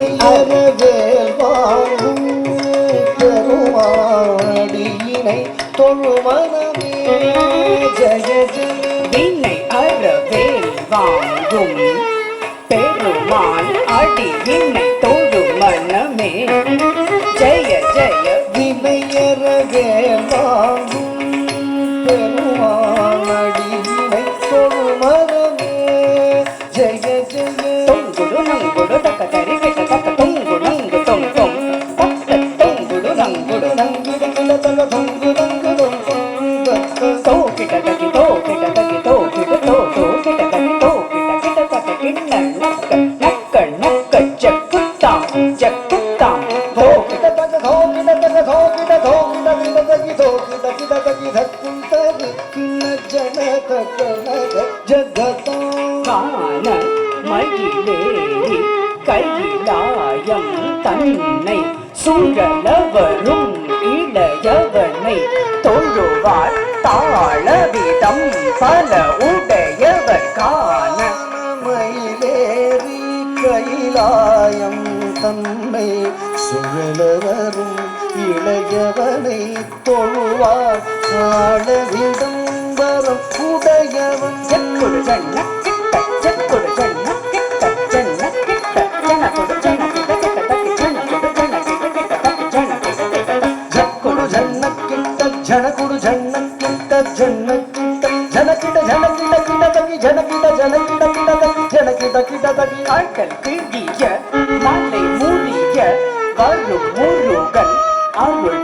அறவேல் வாழும் பெருமாடியினை தொழுமனமே ஜெய ஜெய. வினை அறவேல் வாங்கும் பெருமான் அடியினை தொழுமனமே ஜெய ஜெய. வினை அறவேல் வாங்கும் பெருமான் அடியினை தொழுமனமே ஜெய ஜெய. தொங்குடு நங்குடு தக்க தரி கிட்ட தக்க தொங்கு நங்கு தொங் தொங் தக்க தொங்குடு நங்குடு நங்குடு கிட தக தொங்கு நங்கு தொங் தோ கிட்ட தகி தோ கிட்ட தகி தோ கிட்ட தோ தோ கிட்ட தகி தோ கிட்ட தக்க கிண்ண நக்க நக்க நக்க ஜக்குத்தாம் ஜக்குத்தாம் தோ கிட தக தோ கிட தக தோ கிட தோ கிட கிட தகி தோ கிட கிட தகி தக்கும் தகு கிண்ண ஜன தக்கன ஜகதா. காண மயிலேறி கையிலாயம் தன்னை சுழலவரும் இளையவனை தொழுவார் தாளவிதம் பல உடையவர் காண. மயிலேறி கைலாயம் தன்னை சுழலவரும் இளையவனை தொழுவார் தாளவிதம் வரும் உடையவன். ஜக்குடு ஜன்ன கிட்ட ஜக்குடு ஜன்ன கிட்ட ஜன்ன கிட்ட ஜனகுடு ஜன கிட்ட கிட்ட தக்கி ஜனகுடு ஜன கிட்ட கிட்ட தக்கி ஜன கிட்ட கிட்ட ஜக்குடு ஜன்ன கிட்ட ஜனகுடு ஜன்ன கிட்ட ஜன்ன கிட்ட ஜனகிட ஜனகிட கிட தகி ஜனகிட ஜனகிட கிட தகி ஜனகிட கிட தகி. கால்கள் கிழிய மலை மூடிய வரும் முருகன் அருள்